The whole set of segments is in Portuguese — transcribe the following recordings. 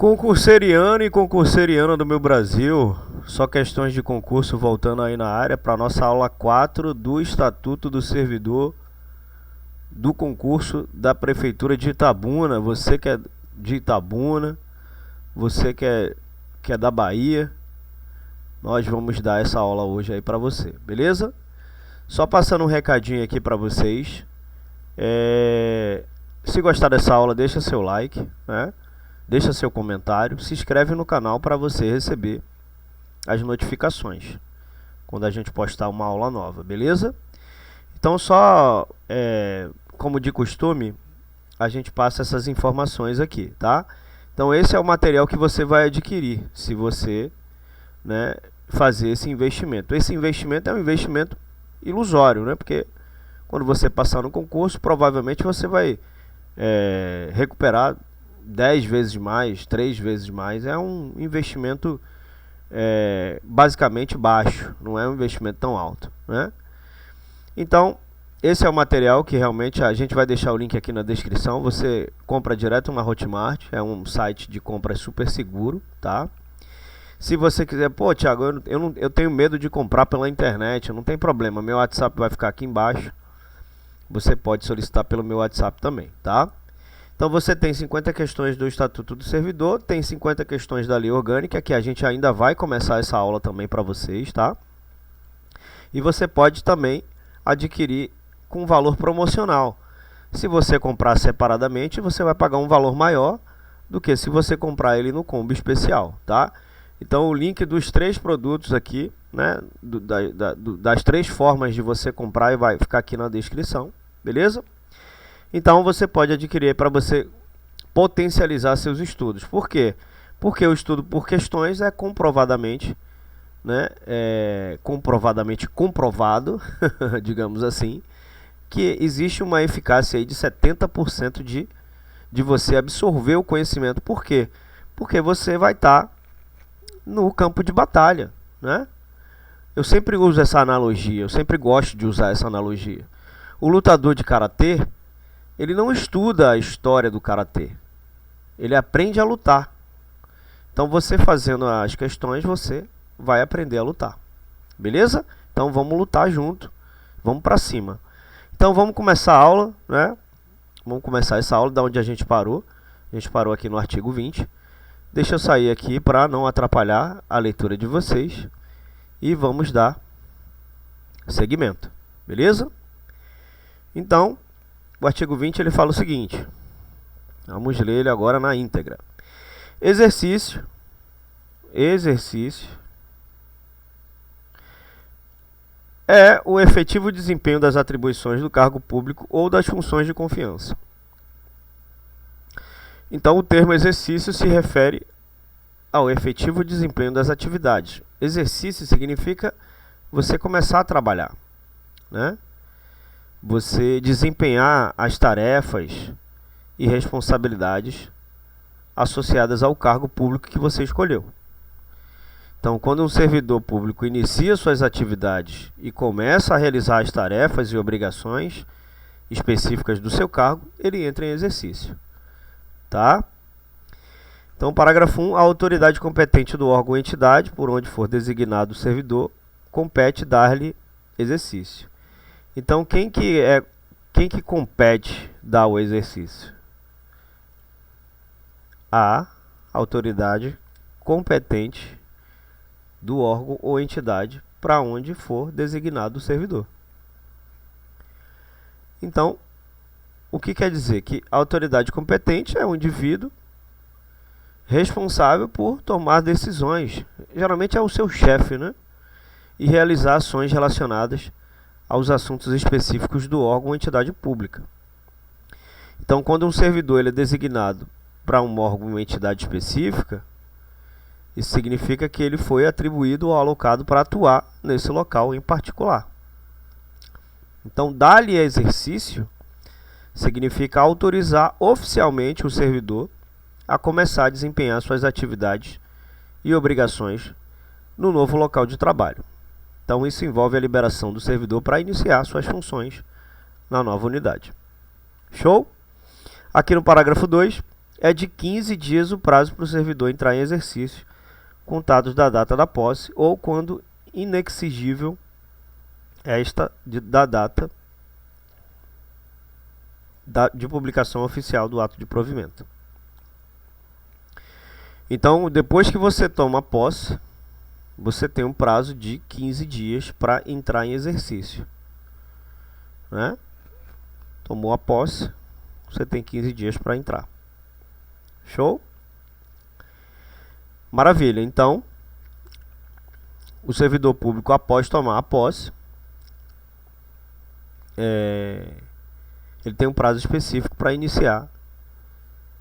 Concurseriano e concurseriana do meu Brasil, só questões de concurso voltando aí na área para nossa aula 4 do Estatuto do Servidor do concurso da Prefeitura de Itabuna. Você que é de Itabuna, você que é da Bahia, nós vamos dar essa aula hoje aí para você, beleza? Só passando um recadinho aqui para vocês. Se gostar dessa aula, deixa seu like, né? Deixa seu comentário, se inscreve no canal para você receber as notificações quando a gente postar uma aula nova, beleza? Então só, como de costume, a gente passa essas informações aqui, tá? Então esse é o material que você vai adquirir se você, né, fazer esse investimento. Esse investimento é um investimento ilusório, né? Porque quando você passar no concurso, provavelmente você vai recuperar 10 vezes mais, 3 vezes mais. É um investimento basicamente baixo, não é um investimento tão alto, né? Então, esse é o material que realmente a gente vai deixar o link aqui na descrição. Você compra direto na Hotmart, é um site de compra super seguro, tá? Se você quiser, pô, Thiago, eu tenho medo de comprar pela internet, não tem problema, meu WhatsApp vai ficar aqui embaixo. Você pode solicitar pelo meu WhatsApp também, tá? Então você tem 50 questões do Estatuto do Servidor, tem 50 questões da Lei Orgânica, que a gente ainda vai começar essa aula também para vocês, tá? E você pode também adquirir com valor promocional. Se você comprar separadamente, você vai pagar um valor maior do que se você comprar ele no combo especial, tá? Então o link dos 3 produtos aqui, né, das 3 formas de você comprar, vai ficar aqui na descrição, beleza? Então você pode adquirir para você potencializar seus estudos. Por quê? Porque o estudo por questões é comprovadamente, né, comprovadamente comprovado, digamos assim, que existe uma eficácia aí de 70% de você absorver o conhecimento. Por quê? Porque você vai estar no campo de batalha, né? Eu sempre uso essa analogia, eu sempre gosto de usar essa analogia. O lutador de karatê, ele não estuda a história do karatê, ele aprende a lutar. Então você fazendo as questões, você vai aprender a lutar, beleza? Então vamos lutar junto, vamos para cima. Então vamos começar a aula, né? Vamos começar essa aula da onde a gente parou. A gente parou aqui no artigo 20. Deixa eu sair aqui para não atrapalhar a leitura de vocês e vamos dar seguimento, beleza? Então, o artigo 20 ele fala o seguinte, vamos ler ele agora na íntegra. Exercício é o efetivo desempenho das atribuições do cargo público ou das funções de confiança. Então, o termo exercício se refere ao efetivo desempenho das atividades. Exercício significa você começar a trabalhar, né? Você desempenhar as tarefas e responsabilidades associadas ao cargo público que você escolheu. Então, quando um servidor público inicia suas atividades e começa a realizar as tarefas e obrigações específicas do seu cargo, ele entra em exercício, tá? Então, parágrafo 1, a autoridade competente do órgão ou entidade, por onde for designado o servidor, compete dar-lhe exercício. Então, quem que compete dar o exercício? A autoridade competente do órgão ou entidade para onde for designado o servidor. Então, o que quer dizer? Que a autoridade competente é um indivíduo responsável por tomar decisões, geralmente é o seu chefe, né? E realizar ações relacionadas aos assuntos específicos do órgão ou entidade pública. Então, quando um servidor ele é designado para um órgão ou entidade específica, isso significa que ele foi atribuído ou alocado para atuar nesse local em particular. Então, dar-lhe exercício significa autorizar oficialmente o servidor a começar a desempenhar suas atividades e obrigações no novo local de trabalho. Então, isso envolve a liberação do servidor para iniciar suas funções na nova unidade. Show? Aqui no parágrafo 2, é de 15 dias o prazo para o servidor entrar em exercício, contados da data da posse, ou quando inexigível da data de publicação oficial do ato de provimento. Então, depois que você toma posse, você tem um prazo de 15 dias para entrar em exercício, né? Tomou a posse, você tem 15 dias para entrar. Show? Maravilha. Então, o servidor público, após tomar a posse, ele tem um prazo específico para iniciar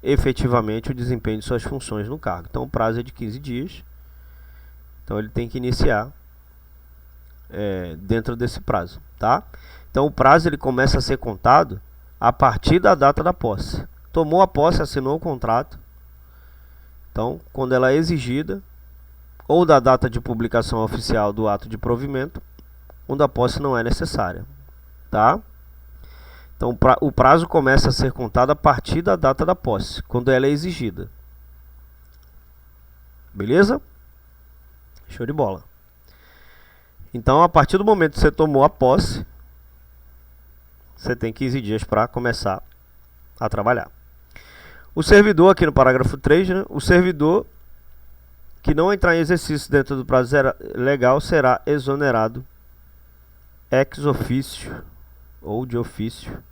efetivamente o desempenho de suas funções no cargo. Então, o prazo é de 15 dias. Então, ele tem que iniciar dentro desse prazo, tá? Então, o prazo ele começa a ser contado a partir da data da posse. Tomou a posse, assinou o contrato. Então, quando ela é exigida, ou da data de publicação oficial do ato de provimento, quando a posse não é necessária, tá? Então, o prazo começa a ser contado a partir da data da posse, quando ela é exigida. Beleza? Show de bola. Então, a partir do momento que você tomou a posse, você tem 15 dias para começar a trabalhar. O servidor, aqui no parágrafo 3, né, o servidor que não entrar em exercício dentro do prazo legal será exonerado ex officio ou de ofício.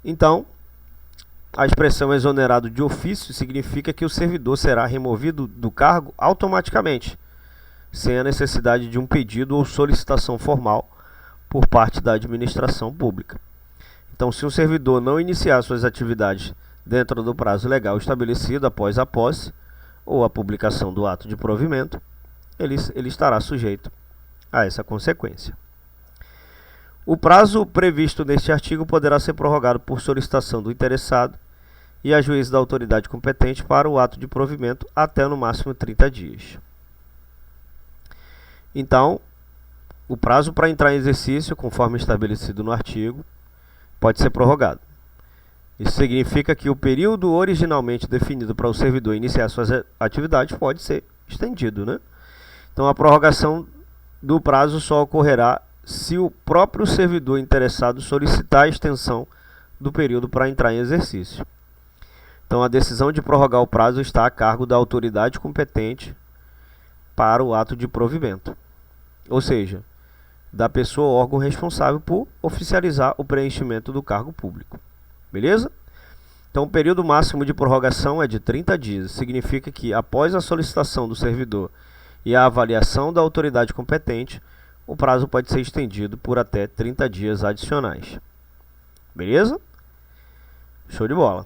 Então, a expressão exonerado de ofício significa que o servidor será removido do cargo automaticamente, sem a necessidade de um pedido ou solicitação formal por parte da administração pública. Então, se um servidor não iniciar suas atividades dentro do prazo legal estabelecido após a posse ou a publicação do ato de provimento, ele estará sujeito a essa consequência. O prazo previsto neste artigo poderá ser prorrogado por solicitação do interessado e a juízo da autoridade competente para o ato de provimento até no máximo 30 dias. Então, o prazo para entrar em exercício, conforme estabelecido no artigo, pode ser prorrogado. Isso significa que o período originalmente definido para o servidor iniciar suas atividades pode ser estendido, né? Então, a prorrogação do prazo só ocorrerá se o próprio servidor interessado solicitar a extensão do período para entrar em exercício. Então, a decisão de prorrogar o prazo está a cargo da autoridade competente para o ato de provimento, ou seja, da pessoa ou órgão responsável por oficializar o preenchimento do cargo público. Beleza? Então, o período máximo de prorrogação é de 30 dias. Significa que, após a solicitação do servidor e a avaliação da autoridade competente, o prazo pode ser estendido por até 30 dias adicionais. Beleza? Show de bola.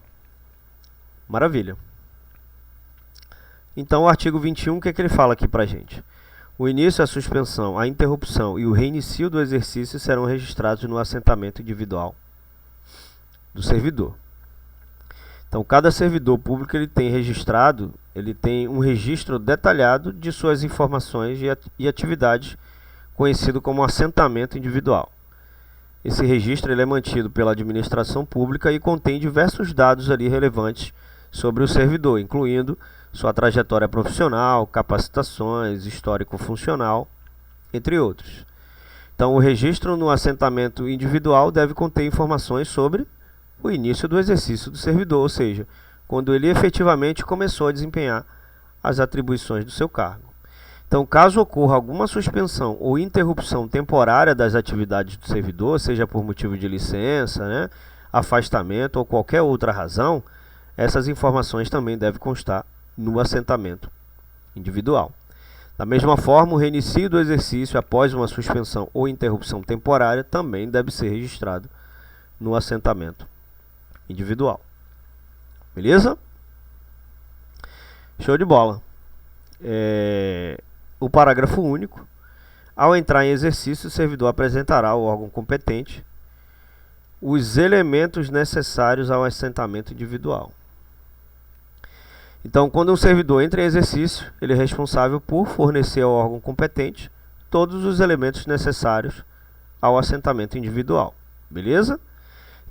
Maravilha. Então, o artigo 21, o que é que ele fala aqui pra gente? O início, a suspensão, a interrupção e o reinicio do exercício serão registrados no assentamento individual do servidor. Então, cada servidor público ele tem um registro detalhado de suas informações e atividades, conhecido como assentamento individual. Esse registro ele é mantido pela administração pública e contém diversos dados ali relevantes sobre o servidor, incluindo sua trajetória profissional, capacitações, histórico funcional, entre outros. Então, o registro no assentamento individual deve conter informações sobre o início do exercício do servidor, ou seja, quando ele efetivamente começou a desempenhar as atribuições do seu cargo. Então, caso ocorra alguma suspensão ou interrupção temporária das atividades do servidor, seja por motivo de licença, né, afastamento ou qualquer outra razão, essas informações também devem constar no assentamento individual. Da mesma forma, o reinicio do exercício após uma suspensão ou interrupção temporária também deve ser registrado no assentamento individual. Beleza? Show de bola. O parágrafo único. Ao entrar em exercício, o servidor apresentará ao órgão competente os elementos necessários ao assentamento individual. Então, quando um servidor entra em exercício, ele é responsável por fornecer ao órgão competente todos os elementos necessários ao assentamento individual. Beleza?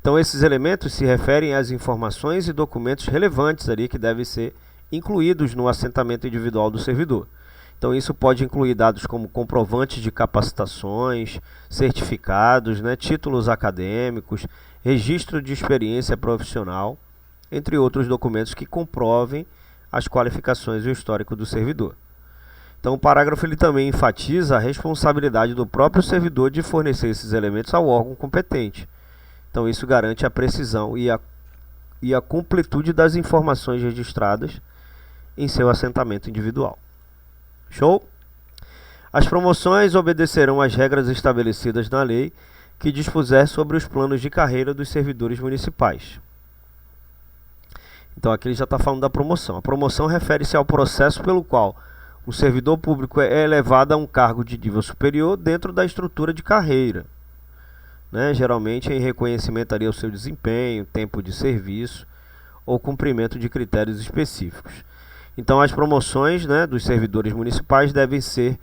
Então esses elementos se referem às informações e documentos relevantes ali que devem ser incluídos no assentamento individual do servidor. Então isso pode incluir dados como comprovantes de capacitações, certificados, títulos acadêmicos, registro de experiência profissional, entre outros documentos que comprovem as qualificações e o histórico do servidor. Então o parágrafo ele também enfatiza a responsabilidade do próprio servidor de fornecer esses elementos ao órgão competente. Então isso garante a precisão e a completude das informações registradas em seu assentamento individual. Show? As promoções obedecerão às regras estabelecidas na lei que dispuser sobre os planos de carreira dos servidores municipais. Então aqui ele já está falando da promoção. A promoção refere-se ao processo pelo qual o servidor público é elevado a um cargo de nível superior dentro da estrutura de carreira. Geralmente em reconhecimento ali ao seu desempenho, tempo de serviço ou cumprimento de critérios específicos. Então as promoções dos servidores municipais devem ser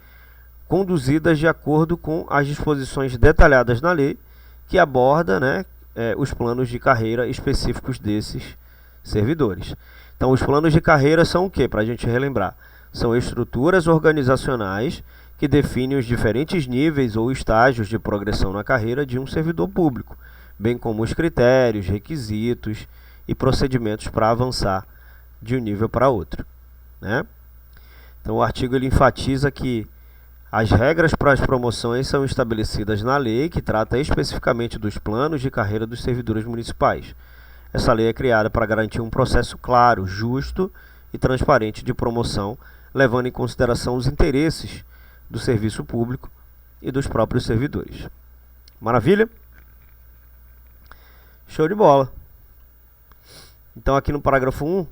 conduzidas de acordo com as disposições detalhadas na lei que aborda os planos de carreira específicos desses servidores. Então os planos de carreira são o que? Para a gente relembrar. São estruturas organizacionais que definem os diferentes níveis ou estágios de progressão na carreira de um servidor público, bem como os critérios, requisitos e procedimentos para avançar de um nível para outro. Então o artigo ele enfatiza que as regras para as promoções são estabelecidas na lei que trata especificamente dos planos de carreira dos servidores municipais. Essa lei é criada para garantir um processo claro, justo e transparente de promoção, levando em consideração os interesses do serviço público e dos próprios servidores. Maravilha? Show de bola. Então aqui no parágrafo 1, o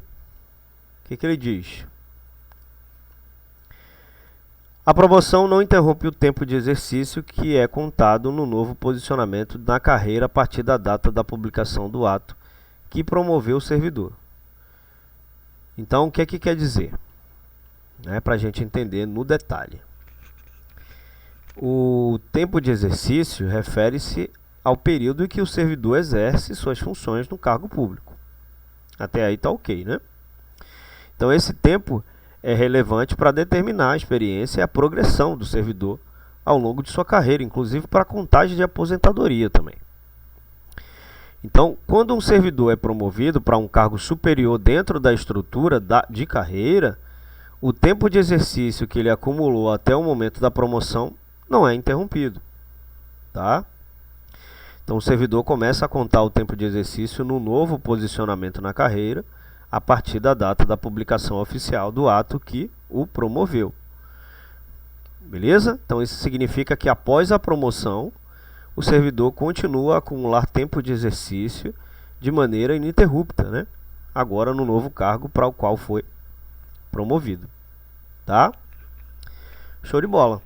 que ele diz? A promoção não interrompe o tempo de exercício que é contado no novo posicionamento na carreira a partir da data da publicação do ato que promoveu o servidor. Então, o que quer dizer? Para a gente entender no detalhe. O tempo de exercício refere-se ao período em que o servidor exerce suas funções no cargo público. Até aí está ok, Então, esse tempo é relevante para determinar a experiência e a progressão do servidor ao longo de sua carreira, inclusive para a contagem de aposentadoria também. Então, quando um servidor é promovido para um cargo superior dentro da estrutura de carreira, o tempo de exercício que ele acumulou até o momento da promoção não é interrompido. Então, o servidor começa a contar o tempo de exercício no novo posicionamento na carreira, a partir da data da publicação oficial do ato que o promoveu. Beleza? Então, isso significa que após a promoção, o servidor continua a acumular tempo de exercício de maneira ininterrupta, agora no novo cargo para o qual foi promovido. Show de bola.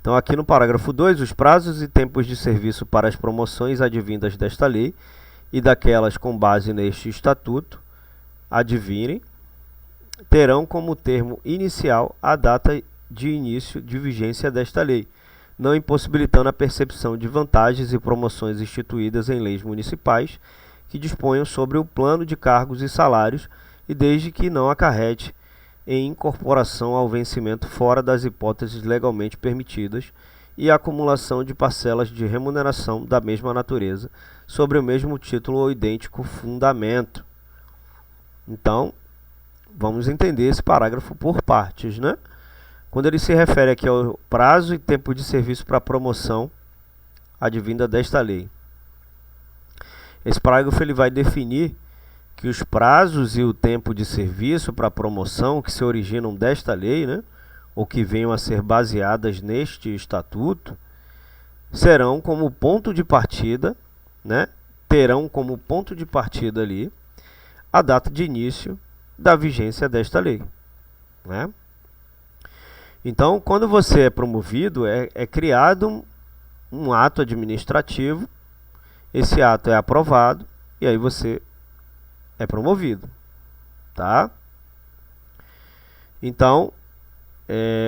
Então, aqui no parágrafo 2, os prazos e tempos de serviço para as promoções advindas desta lei e daquelas com base neste estatuto, advirem, terão como termo inicial a data de início de vigência desta lei, não impossibilitando a percepção de vantagens e promoções instituídas em leis municipais que disponham sobre o plano de cargos e salários e desde que não acarrete em incorporação ao vencimento fora das hipóteses legalmente permitidas e a acumulação de parcelas de remuneração da mesma natureza sobre o mesmo título ou idêntico fundamento. Então, vamos entender esse parágrafo por partes, Quando ele se refere aqui ao prazo e tempo de serviço para promoção advinda desta lei. Esse parágrafo ele vai definir que os prazos e o tempo de serviço para promoção que se originam desta lei, ou que venham a ser baseadas neste estatuto, serão como ponto de partida, terão como ponto de partida ali a data de início da vigência desta lei, Então, quando você é promovido, é criado um ato administrativo, esse ato é aprovado e aí você é promovido, Então,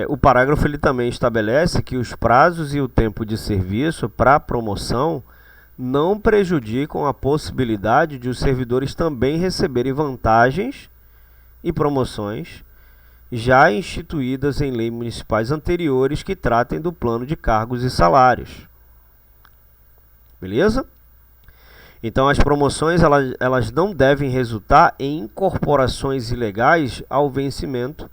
o parágrafo ele também estabelece que os prazos e o tempo de serviço para promoção não prejudicam a possibilidade de os servidores também receberem vantagens e promoções já instituídas em leis municipais anteriores que tratem do plano de cargos e salários. Beleza? Então, as promoções elas não devem resultar em incorporações ilegais ao vencimento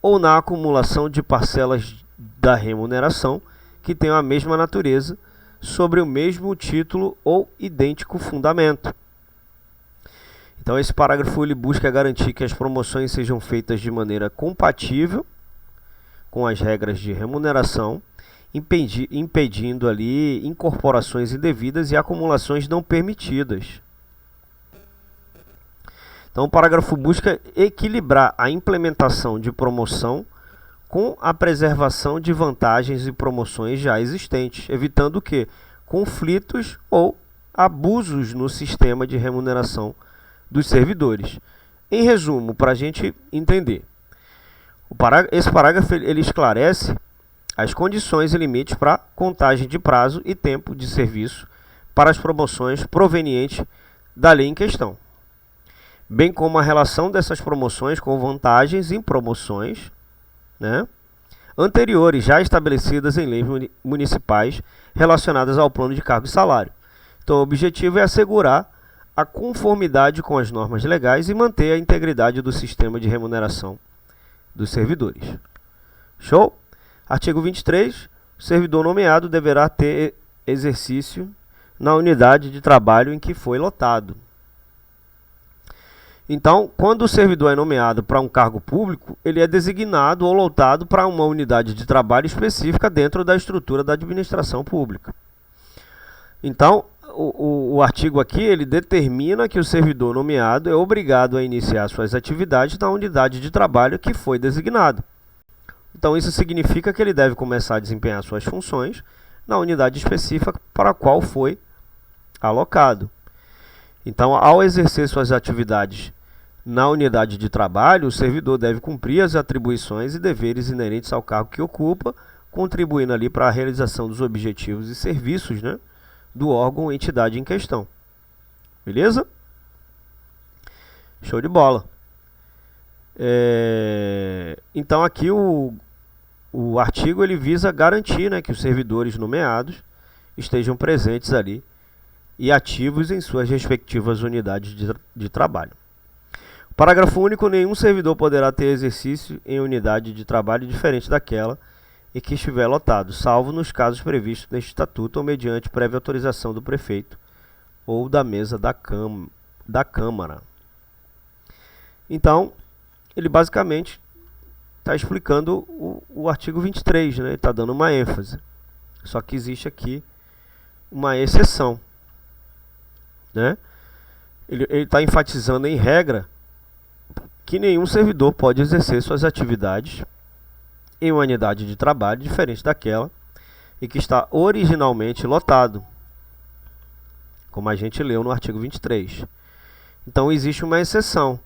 ou na acumulação de parcelas da remuneração que tenham a mesma natureza sobre o mesmo título ou idêntico fundamento. Então, esse parágrafo ele busca garantir que as promoções sejam feitas de maneira compatível com as regras de remuneração, impedindo ali incorporações indevidas e acumulações não permitidas. Então, o parágrafo busca equilibrar a implementação de promoção com a preservação de vantagens e promoções já existentes, evitando o quê? Conflitos ou abusos no sistema de remuneração dos servidores. Em resumo, para a gente entender, esse parágrafo ele esclarece as condições e limites para contagem de prazo e tempo de serviço para as promoções provenientes da lei em questão, bem como a relação dessas promoções com vantagens e promoções, né, anteriores já estabelecidas em leis municipais relacionadas ao plano de cargo e salário. Então, o objetivo é assegurar a conformidade com as normas legais e manter a integridade do sistema de remuneração dos servidores. Show? Artigo 23. O servidor nomeado deverá ter exercício na unidade de trabalho em que foi lotado. Então, quando o servidor é nomeado para um cargo público, ele é designado ou lotado para uma unidade de trabalho específica dentro da estrutura da administração pública. Então, o artigo aqui ele determina que o servidor nomeado é obrigado a iniciar suas atividades na unidade de trabalho que foi designado. Então, isso significa que ele deve começar a desempenhar suas funções na unidade específica para a qual foi alocado. Então, ao exercer suas atividades na unidade de trabalho, o servidor deve cumprir as atribuições e deveres inerentes ao cargo que ocupa, contribuindo ali para a realização dos objetivos e serviços, né, do órgão ou entidade em questão. Beleza? Show de bola. Então aqui o artigo ele visa garantir, né, que os servidores nomeados estejam presentes ali e ativos em suas respectivas unidades de trabalho. Parágrafo único. Nenhum servidor poderá ter exercício em unidade de trabalho diferente daquela em que estiver lotado, salvo nos casos previstos neste estatuto ou mediante prévia autorização do prefeito ou da mesa da Câmara. Então, ele basicamente está explicando o artigo 23, né? Ele está dando uma ênfase. Só que existe aqui uma exceção, né? Ele está enfatizando em regra que nenhum servidor pode exercer suas atividades em uma unidade de trabalho diferente daquela e que está originalmente lotado, como a gente leu no artigo 23. Então, existe uma exceção.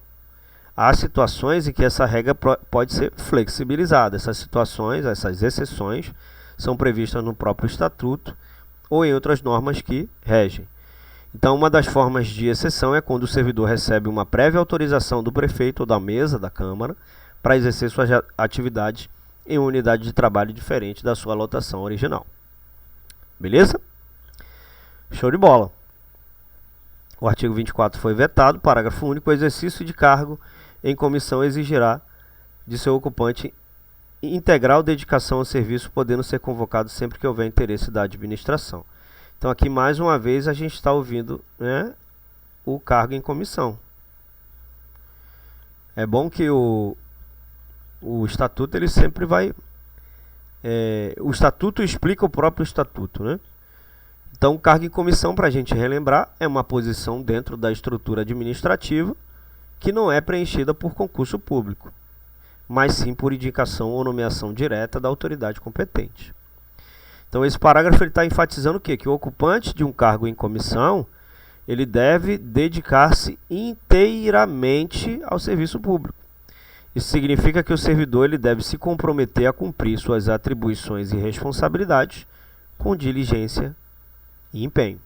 Há situações em que essa regra pode ser flexibilizada. Essas situações, essas exceções, são previstas no próprio estatuto ou em outras normas que regem. Então, uma das formas de exceção é quando o servidor recebe uma prévia autorização do prefeito ou da mesa da Câmara para exercer suas atividades em uma unidade de trabalho diferente da sua lotação original. Beleza? Show de bola. O artigo 24 foi vetado. Parágrafo único. O exercício de cargo em comissão exigirá de seu ocupante integral dedicação ao serviço, podendo ser convocado sempre que houver interesse da administração. Então, aqui, mais uma vez, a gente está ouvindo, né, o cargo em comissão. É bom que o estatuto, ele sempre vai... o estatuto explica o próprio estatuto, né? Então, o cargo em comissão, para a gente relembrar, é uma posição dentro da estrutura administrativa que não é preenchida por concurso público, mas sim por indicação ou nomeação direta da autoridade competente. Então, esse parágrafo está enfatizando o quê? Que o ocupante de um cargo em comissão, ele deve dedicar-se inteiramente ao serviço público. Isso significa que o servidor ele deve se comprometer a cumprir suas atribuições e responsabilidades com diligência e empenho.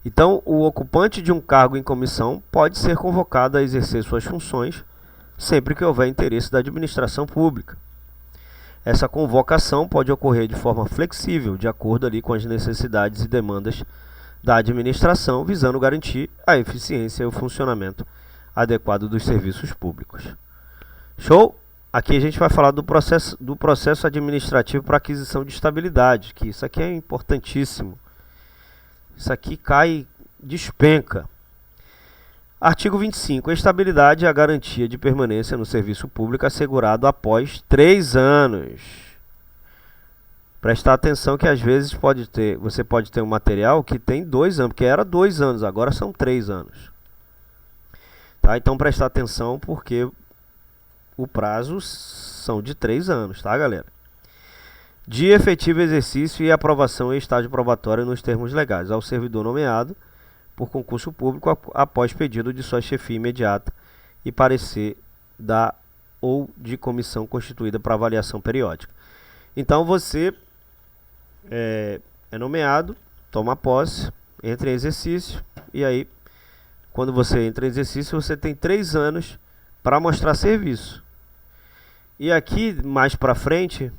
Então, o ocupante de um cargo em comissão pode ser convocado a exercer suas funções sempre que houver interesse da administração pública. Essa convocação pode ocorrer de forma flexível, de acordo ali com as necessidades e demandas da administração, visando garantir a eficiência e o funcionamento adequado dos serviços públicos. Show? Aqui a gente vai falar do processo administrativo para aquisição de estabilidade, que isso aqui é importantíssimo. Isso aqui despenca. Artigo 25. A estabilidade é a garantia de permanência no serviço público assegurado após 3 anos. Prestar atenção que às vezes você pode ter um material que tem 2 anos, porque era 2 anos, agora são 3 anos. Tá? Então prestar atenção porque o prazo são de 3 anos, tá, galera? De efetivo exercício e aprovação em estágio probatório nos termos legais ao servidor nomeado por concurso público após pedido de sua chefia imediata e parecer da ou de comissão constituída para avaliação periódica. Então você é nomeado, toma posse, entra em exercício e aí quando você entra em exercício você tem 3 anos para mostrar serviço. E aqui mais para frente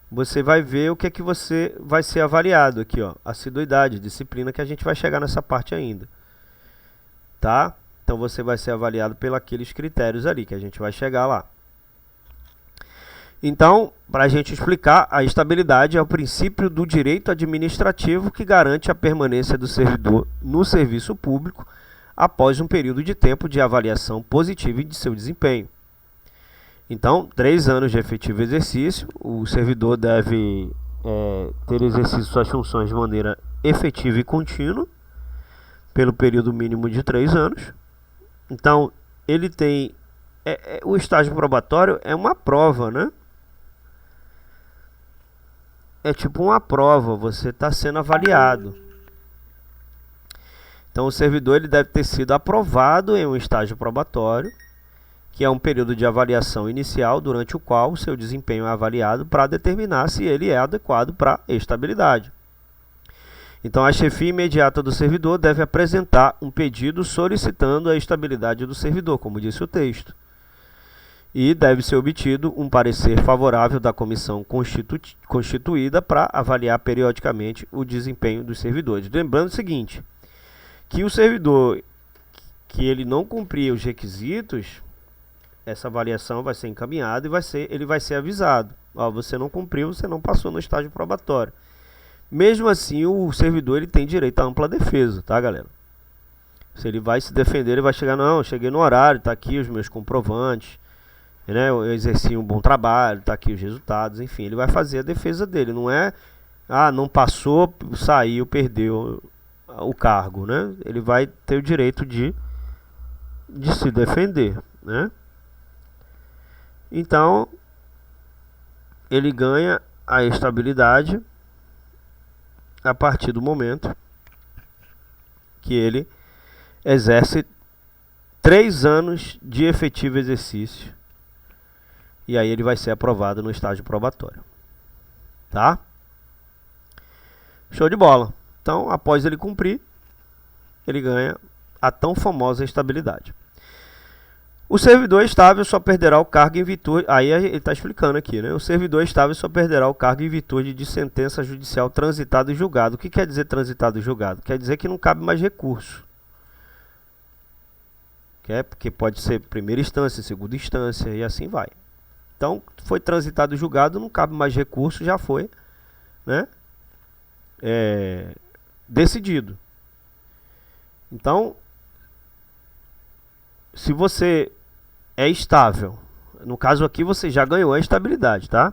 você vai ver o que é que você vai ser avaliado aqui, ó, assiduidade, disciplina, que a gente vai chegar nessa parte ainda, tá? Então você vai ser avaliado pelos aqueles critérios ali, que a gente vai chegar lá. Então, para a gente explicar, a estabilidade é o princípio do direito administrativo que garante a permanência do servidor no serviço público após um período de tempo de avaliação positiva de seu desempenho. Então, 3 anos de efetivo exercício, o servidor deve ter exercido suas funções de maneira efetiva e contínua, pelo período mínimo de 3 anos. Então, ele tem... o estágio probatório é uma prova, né? É tipo uma prova, você está sendo avaliado. Então, o servidor ele deve ter sido aprovado em um estágio probatório, que é um período de avaliação inicial durante o qual o seu desempenho é avaliado para determinar se ele é adequado para estabilidade. Então, a chefia imediata do servidor deve apresentar um pedido solicitando a estabilidade do servidor, como disse o texto. E deve ser obtido um parecer favorável da comissão constituída para avaliar periodicamente o desempenho dos servidores. Lembrando o seguinte, que o servidor que ele não cumprir os requisitos, essa avaliação vai ser encaminhada e ele vai ser avisado. Ó, você não cumpriu, você não passou no estágio probatório. Mesmo assim, o servidor ele tem direito à ampla defesa, tá, galera? Se ele vai se defender, ele vai chegar, não, eu cheguei no horário, tá aqui os meus comprovantes, né, eu exerci um bom trabalho, tá aqui os resultados, enfim, ele vai fazer a defesa dele. Não é, não passou, saiu, perdeu o cargo, né? Ele vai ter o direito de se defender, né? Então, ele ganha a estabilidade a partir do momento que ele exerce 3 anos de efetivo exercício. E aí ele vai ser aprovado no estágio probatório. Tá? Show de bola. Então, após ele cumprir, ele ganha a tão famosa estabilidade. O servidor estável só perderá o cargo em virtude... Aí ele está explicando aqui, né? O servidor estável só perderá o cargo em virtude de sentença judicial transitada e julgado. O que quer dizer transitado e julgado? Quer dizer que não cabe mais recurso. Porque pode ser primeira instância, segunda instância e assim vai. Então, foi transitado e julgado, não cabe mais recurso, já foi, né? Decidido. Então, se você é estável, no caso aqui você já ganhou a estabilidade, tá?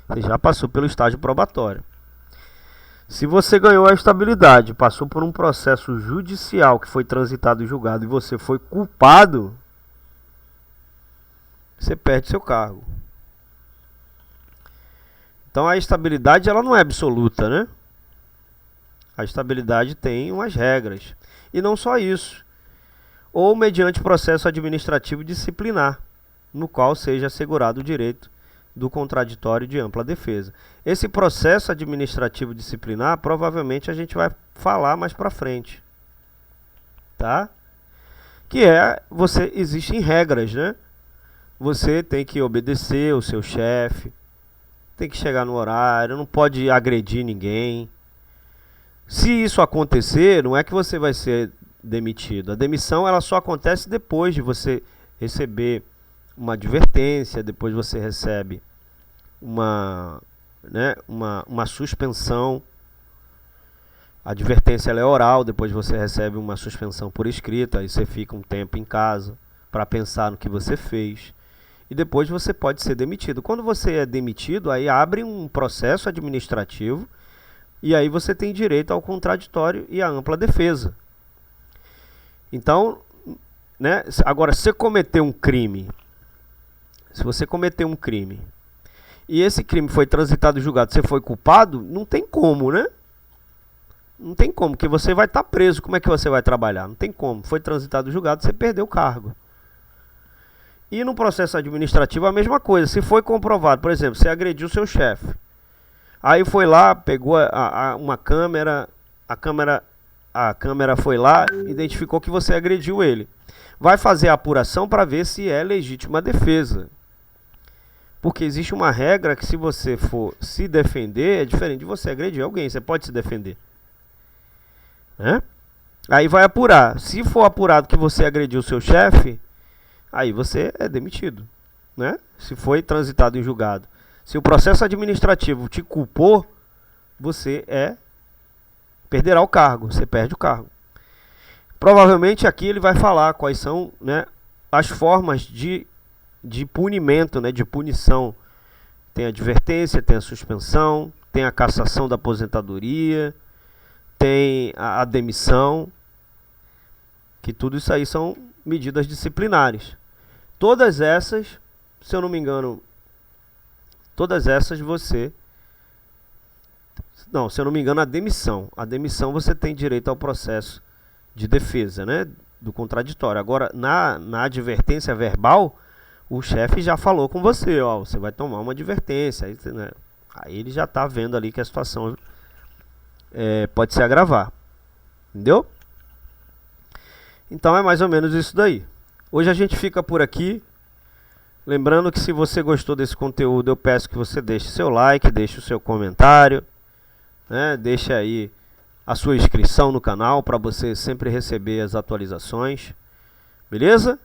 Você já passou pelo estágio probatório. Se você ganhou a estabilidade, passou por um processo judicial que foi transitado e julgado e você foi culpado, você perde seu cargo. Então a estabilidade ela não é absoluta, né? A estabilidade tem umas regras. E não só isso. Ou mediante processo administrativo disciplinar, no qual seja assegurado o direito do contraditório de ampla defesa. Esse processo administrativo disciplinar, provavelmente a gente vai falar mais para frente, tá? Que existem regras, né? Você tem que obedecer o seu chefe, tem que chegar no horário, não pode agredir ninguém. Se isso acontecer, não é que você vai ser demitido. A demissão ela só acontece depois de você receber uma advertência, depois você recebe uma suspensão. A advertência ela é oral, depois você recebe uma suspensão por escrita, aí você fica um tempo em casa para pensar no que você fez. E depois você pode ser demitido. Quando você é demitido, aí abre um processo administrativo e aí você tem direito ao contraditório e à ampla defesa. Então, né, agora, se você cometeu um crime, e esse crime foi transitado e julgado, você foi culpado, não tem como, né? Não tem como, porque você vai estar preso. Como é que você vai trabalhar? Não tem como. Foi transitado e julgado, você perdeu o cargo. E no processo administrativo a mesma coisa. Se foi comprovado, por exemplo, você agrediu seu chefe. Aí foi lá, pegou uma câmera, a câmera foi lá, identificou que você agrediu ele. Vai fazer a apuração para ver se é legítima defesa. Porque existe uma regra que se você for se defender, é diferente de você agredir alguém, você pode se defender. Né? Aí vai apurar. Se for apurado que você agrediu o seu chefe, aí você é demitido. Né? Se foi transitado em julgado. Se o processo administrativo te culpou, você perderá o cargo, você perde o cargo. Provavelmente aqui ele vai falar quais são, né, as formas de punimento, né, de punição. Tem a advertência, tem a suspensão, tem a cassação da aposentadoria, tem a demissão, que tudo isso aí são medidas disciplinares. Todas essas, se eu não me engano, se eu não me engano, a demissão você tem direito ao processo de defesa, né, do contraditório. Agora, na advertência verbal, o chefe já falou com você, ó, você vai tomar uma advertência, aí ele já está vendo ali que a situação pode se agravar, entendeu? Então é mais ou menos isso daí. Hoje a gente fica por aqui. Lembrando que se você gostou desse conteúdo, eu peço que você deixe seu like, deixe o seu comentário, né? Deixe aí a sua inscrição no canal para você sempre receber as atualizações. Beleza?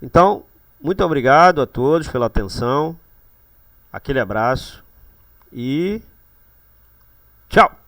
Então, muito obrigado a todos pela atenção. Aquele abraço e tchau!